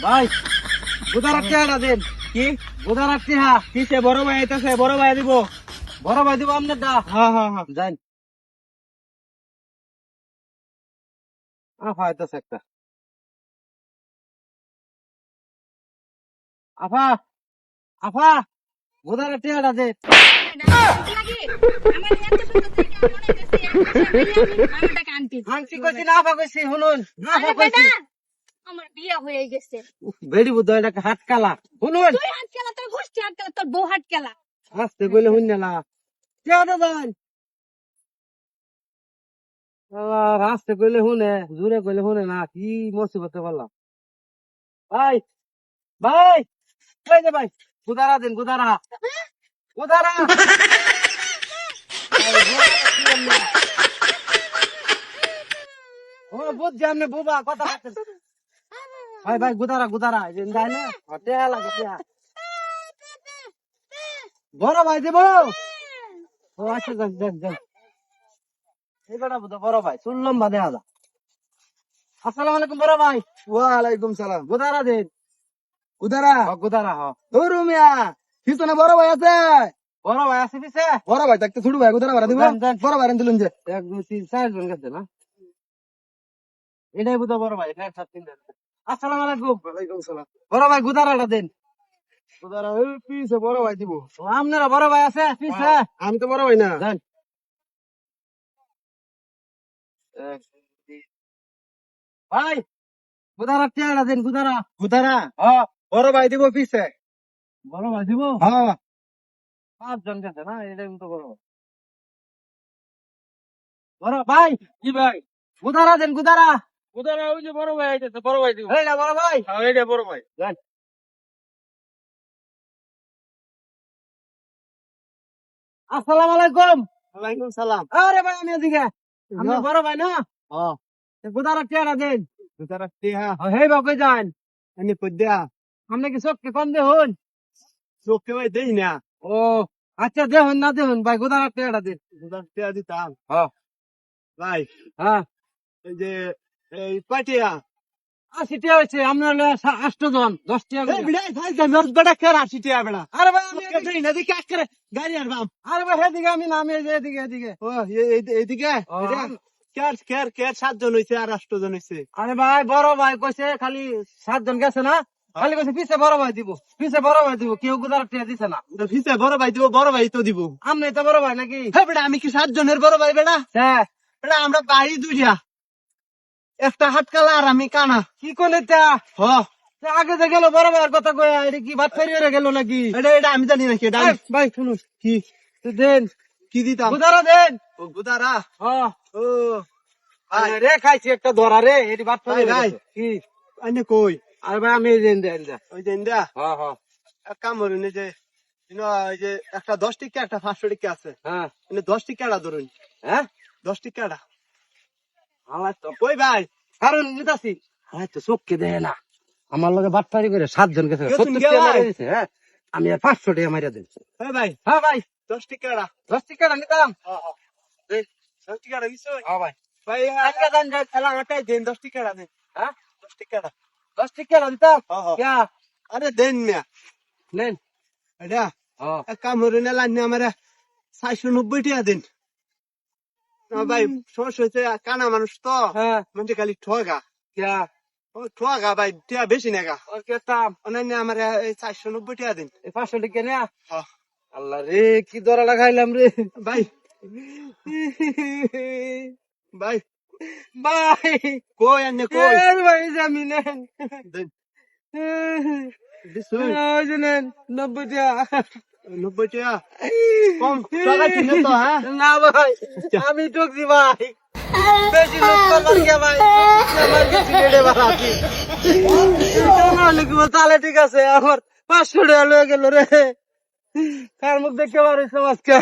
ভাই বুধার টিহাটা দেন। কি বুধার টিহা? কিসে? বড় ভাই আইতাছে, বড় ভাই দিব, বড় ভাই দিব আপনার দা। হ্যাঁ হ্যাঁ হ্যাঁ যান। আফা আইতাছে একটা। আফা আফা বুধার টিহাটা দেন। আন্টি কইছি না, আফা কইছি, শুনুন। আফা কইছি আমার বিয়ে হয়ে গেছে। বেড়ি বুধ এটা হাত কালা, শুনুন। তুই হাত খেলা, তোর গোষ্ঠী হাত খেলা, তোর বউ হাত খেলা। আসতে কইলে শুন না টিহাটা দেন। আসতে কইলে শুনে, জোরে কইলে শুনে না। কি মুসিবতে বললাম। ভাই ভাই এই যে ভাই গুদারা দিন, গুদারা গুদারা। ও বুঝছি আপনি বুবা কথা বলতেন। ভাই ভাই গুদারা গুদারা যাই না টেহা লাগে টেহা। বড় ভাই দেব। ও আচ্ছা যান যান যান। এই বেটা বুঝো বড় ভাই শুনলাম বাদে আদা। আসসালামু আলাইকুম বড় ভাই। ওয়ালাইকুম সালাম। গুদারা দিন। উদারা গুদারা হ। ধরু মিয়া পিছনে বড় ভাই আছে। বড় ভাই আছে পিছে। বড় ভাই থাকতে ছোট ভাই উদারা ভাড়া দিব। দেন, দেন। বড় ভাই দিলুন যে 1 2 3 4 জন গেছে না। এটাই বুঝো বড় ভাই, এটা সাত তিন। আসসালামু আলাইকুম। ওয়ালাইকুম সালাম। বড় ভাই গুদারাটা দেন। উদারা ওই পিছে বড় ভাই দিব। ও আপনারা বড় ভাই আছে পিছে। আমি তো বড় ভাই না। দেন। ভাই গুদারা টেয়ারা দেন, গুদারা। উদারা হ্যাঁ বড় ভাই দিব পিছে। বড় ভাই দিব। হ্যাঁ 5 জন গেছে না, এটাই তো বড় ভাই। বড় ভাই কি ভাই? গুদারা দেন, গুদারা। উদারা ওই যে বড় ভাই আইতেছে, বড় ভাই দিব। এই না বড় ভাই। হ্যাঁ এইটা বড় ভাই। দেন। আসসালামু আলাইকুম। ওয়ালাইকুম সালাম। আরে ভাই আমি এদিকে। আপনি বড় ভাই না? হ্যাঁ গুদারা টেয়ারা দেন। উদারা টিহা হেই বাপে যান। এনে কইদা আপনি কি চোখকে কম দেখুন? চোখে ভাই দেই না। ও আচ্ছা দেখুন না দেখুন ভাই গুদারা টেয়ারা দেন। উদারা টিহা দিতাম। হ্যাঁ ভাই হ্যাঁ এই যে এই কয়টিয়া 80 টিয়া হয়েছে। আপনার 8 জন 10 টিয়া এই করে। বিড়াই ভাই জানোর বড় কেরা 80 টিয়া বেড়া। আরে ভাই আমি ওকে দেই না দেখি আজকে গাড়ি আর বাম। আরে ভাই এদিকে আমি না, আমি এই যে এদিকে এদিকে। ও এইদিকে ও, কেয়ার কেয়ার কেয়ার 7 জন হইছে আর 8 জন হইছে। আরে ভাই বড় ভাই কইছে খালি 7 জন গেছে না, খালি কইছে পিছে বড় ভাই দিব, পিছে বড় ভাই দিব, কেউ গুদার টিয়া দিছে না। ভিসে বড় ভাই দিব, বড় ভাই তো দিব। আপনি তো বড় ভাই নাকি? হ্যাঁ বেটা আমি কি 7 জনের বড় ভাই বেটা? হ্যাঁ বেটা আমরা ভাই দুইটা, একটা হাত কালা আর আমি কানা। কি করলে তা? হ আগে যে গেল বড় ভাইয়ের কথা কয়ে, এটা কি ভাত ফেরিয়ে গেল নাকি? এটা এটা আমি জানি নাকি এটা এই, ভাই শুনুন কি তো দেন, কি দিতাম? গুদারা দেন। ও গুদারা। হ্যাঁ ও ভাই রে খাইছি একটা ধরা রে, এটি ভাত ভাই, ফেরিয়ে ভাই। গেছে। কি? আইনে কই আরে ভাই আমি দেন দেন দেন। ওই যে ইন্দা হ্যাঁ হ্যাঁ এক কাম করুন এই যে ওই যে একটা 10 টিকা একটা 500 টিকা আছে, হ্যাঁ 10 টিকাটা ধরুন। হ্যাঁ 10 টিকাটা আমার তো কই ভাই? কারণ নিতাছি। হ্যাঁ তো চোখকে দেয় না, আমার লগে বাট পারি করে 7 জন গেছে, গেছেন 70 গে টাকা ভাই? মারা দিছে। হ্যাঁ আমি আর 500 টাকা মাইরা দেন। হ্যাঁ ভাই হ্যাঁ ভাই 10 টিকাটা। 10 টাকা নিতাম। হ্যাঁ হ্যাঁ 10 টিকাটা দিছো হ্যাঁ ভাই ভাই? আজকে দান যাই খেলা আটাই দেন 10 টিকাটা দেন। হ্যাঁ 10 টিকাটা 10 টাকা দিতাম। হ্যাঁ, হ্যাঁ। ক্যা আরে দেন মিয়া নেন। এটা হ্যাঁ এক কাম করুন লাইন আমার 490 টাকা দেন। না ভাই সমস্যা হয়েছে কানা মানুষ তো, হ্যাঁ মানে খালি ঠগা। ক্যা ও ঠগা ভাই টিয়া বেশি নাগা। ওর কেতাম অন্যান্য আমার 490 টাকা দেন। এই 500 টাকা নে। হ্যাঁ আল্লাহ রে কি দরা লাগাইলাম রে ভাই ভাই ভাই। কই আনে কই এর ভাই জামিনেন দেন দিছো ওই যে নেন 90 টাকা। 90 টাকা কম টাকা কিনে তো। হ্যাঁ না ভাই আমি ঠকছি ভাই, বেশি লোক করবার কে ভাই, আমার কিছু কেটে বাড়াচ্ছি। তাহলে ঠিক আছে, আমার 500 টাকা লয়ে গেল রে, কার মুখ দেখতে পারিস আজকে।